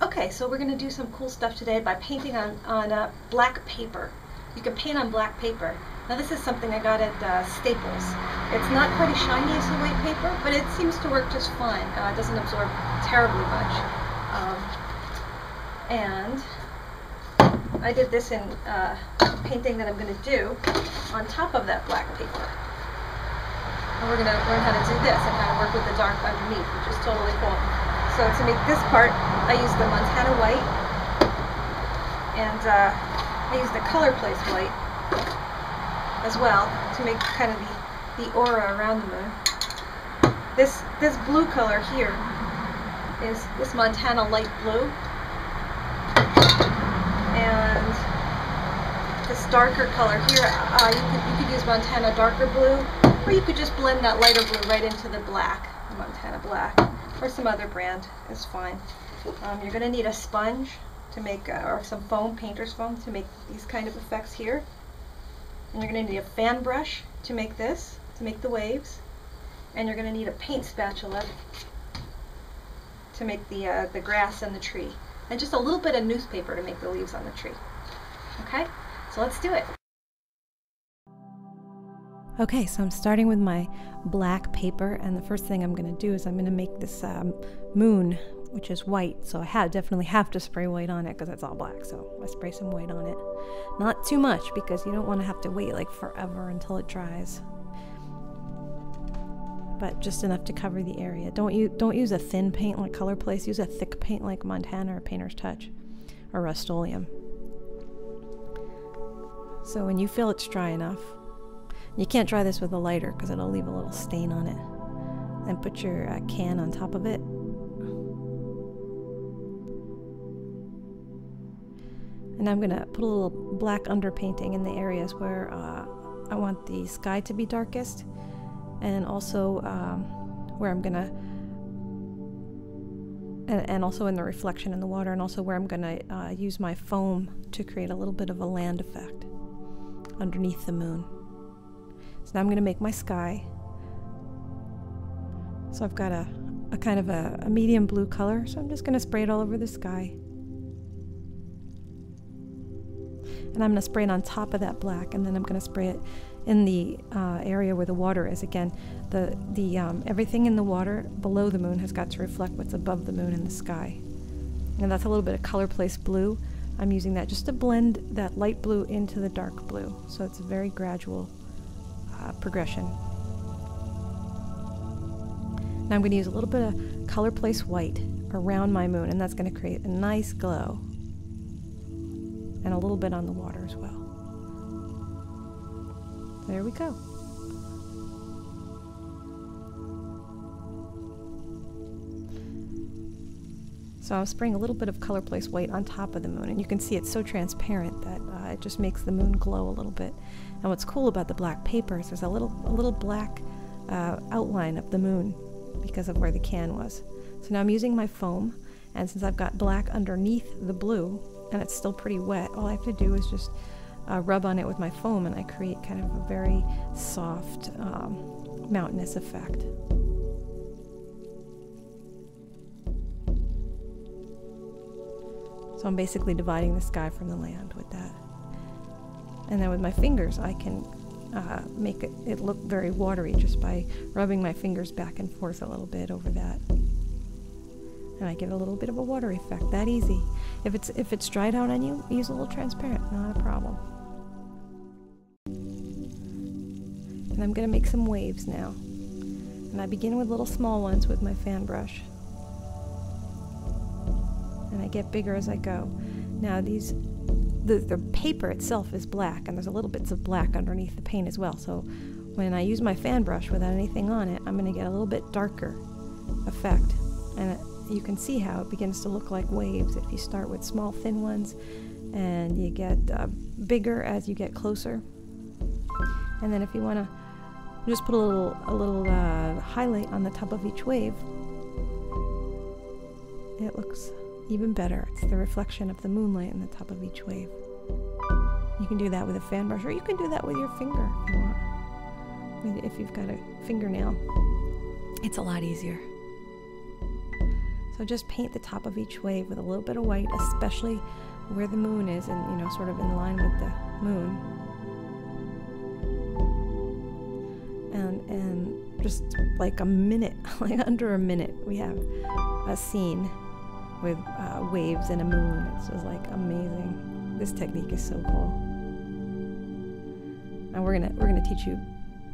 Okay, so we're going to do some cool stuff today by painting on black paper. You can paint on black paper. Now this is something I got at Staples. It's not quite as shiny as the white paper, but it seems to work just fine. It doesn't absorb terribly much. And I did this in painting that I'm going to do on top of that black paper. And we're going to learn how to do this and how to work with the dark underneath, which is totally cool. So to make this part, I used the Montana white, and I used the color place white as well to make kind of the aura around the moon. This blue color here is this Montana light blue, and this darker color here, you could use Montana darker blue, or you could just blend that lighter blue right into the black, Montana black, or some other brand is fine. You're going to need a sponge to make, or some foam, painter's foam, to make these kind of effects here. And you're going to need a fan brush to make this, to make the waves. And you're going to need a paint spatula to make the grass and the tree. And just a little bit of newspaper to make the leaves on the tree. Okay, so let's do it. Okay, so I'm starting with my black paper, and the first thing I'm going to do is I'm going to make this moon, which is white. So I definitely have to spray white on it because it's all black. So I spray some white on it. Not too much because you don't want to have to wait like forever until it dries. But just enough to cover the area. Don't use a thin paint like Color Place. Use a thick paint like Montana or Painter's Touch or Rust-Oleum. So when you feel it's dry enough, you can't dry this with a lighter because it'll leave a little stain on it. Then put your can on top of it. And I'm going to put a little black underpainting in the areas where I want the sky to be darkest, and also where I'm going to, and also in the reflection in the water, and also where I'm going to use my foam to create a little bit of a land effect underneath the moon. So now I'm going to make my sky. So I've got a kind of a medium blue color, so I'm just going to spray it all over the sky. And I'm going to spray it on top of that black, and then I'm going to spray it in the area where the water is. Again, everything in the water below the moon has got to reflect what's above the moon in the sky. And that's a little bit of Color Place blue. I'm using that just to blend that light blue into the dark blue. So it's a very gradual progression. Now I'm going to use a little bit of Color Place white around my moon, and that's going to create a nice glow. And a little bit on the water as well. There we go. So I'm spraying a little bit of Color Place white on top of the moon, and you can see it's so transparent that it just makes the moon glow a little bit. And what's cool about the black paper is there's a little black outline of the moon because of where the can was. So now I'm using my foam, and since I've got black underneath the blue, and it's still pretty wet, all I have to do is just rub on it with my foam, and I create kind of a very soft, mountainous effect. So I'm basically dividing the sky from the land with that. And then with my fingers, I can make it look very watery just by rubbing my fingers back and forth a little bit over that. And I give it a little bit of a watery effect. That easy. If it's dried out on you, use a little transparent, not a problem. And I'm going to make some waves now. And I begin with little small ones with my fan brush. And I get bigger as I go. Now the paper itself is black, and there's a little bits of black underneath the paint as well. So when I use my fan brush without anything on it, I'm going to get a little bit darker effect. And you can see how it begins to look like waves if you start with small thin ones, and you get bigger as you get closer. And then if you want to just put a little highlight on the top of each wave, it looks even better. It's the reflection of the moonlight on the top of each wave. You can do that with a fan brush, or you can do that with your finger if you want. If you've got a fingernail, it's a lot easier. So So just paint the top of each wave with a little bit of white, especially where the moon is and, you know, sort of in line with the moon. And just like a minute, like under a minute, we have a scene with waves and a moon. It's just like amazing. This technique is so cool. And we're gonna teach you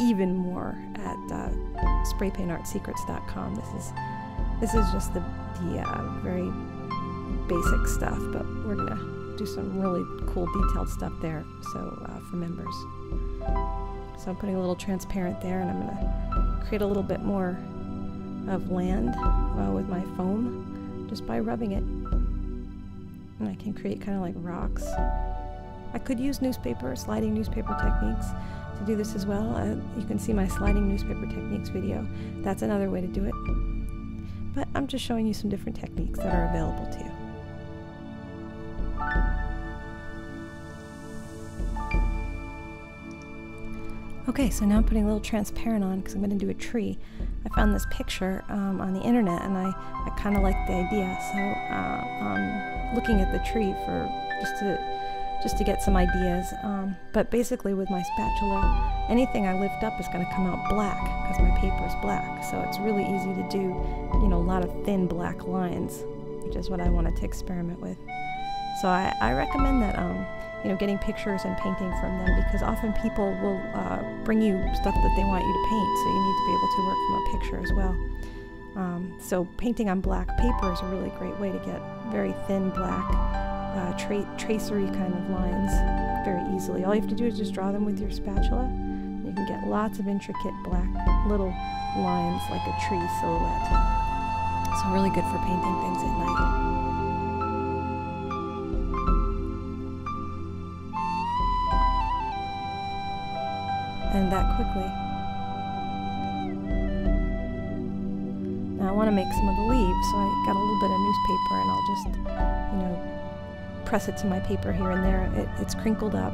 even more at spraypaintartsecrets.com. This is just the very basic stuff, but we're gonna do some really cool detailed stuff there. So for members. So I'm putting a little transparent there, and I'm gonna create a little bit more of land with my foam just by rubbing it. And I can create kind of like rocks. I could use sliding newspaper techniques to do this as well. You can see my sliding newspaper techniques video. That's another way to do it. But I'm just showing you some different techniques that are available to you. Okay, so now I'm putting a little transparent on because I'm going to do a tree. I found this picture on the internet, and I kind of liked the idea. So I'm looking at the tree for just to get some ideas. But basically, with my spatula, anything I lift up is going to come out black because my paper is black. So it's really easy to do, you know, a lot of thin black lines, which is what I wanted to experiment with. So I recommend that. You know, getting pictures and painting from them, because often people will bring you stuff that they want you to paint, so you need to be able to work from a picture as well. So painting on black paper is a really great way to get very thin black tracery kind of lines very easily. All you have to do is just draw them with your spatula. You can get lots of intricate black little lines like a tree silhouette. So really good for painting things at night. And that quickly. Now I want to make some of the leaves, so I got a little bit of newspaper, and I'll just, you know, press it to my paper here and there. It's crinkled up,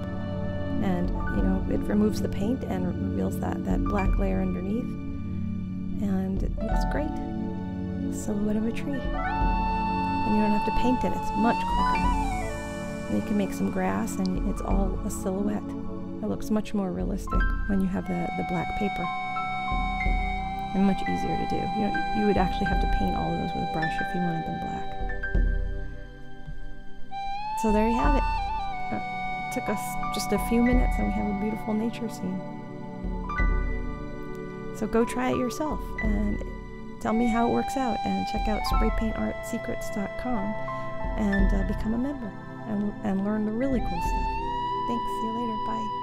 and, you know, it removes the paint and reveals that black layer underneath, and it looks great. Silhouette of a tree. And you don't have to paint it, it's much quicker. And you can make some grass, and it's all a silhouette. It looks much more realistic when you have the black paper, and much easier to do. You would actually have to paint all of those with a brush if you wanted them black. So there you have it. It took us just a few minutes, and we have a beautiful nature scene. So go try it yourself and tell me how it works out, and check out spraypaintartsecrets.com and become a member and learn the really cool stuff. Thanks. See you later. Bye.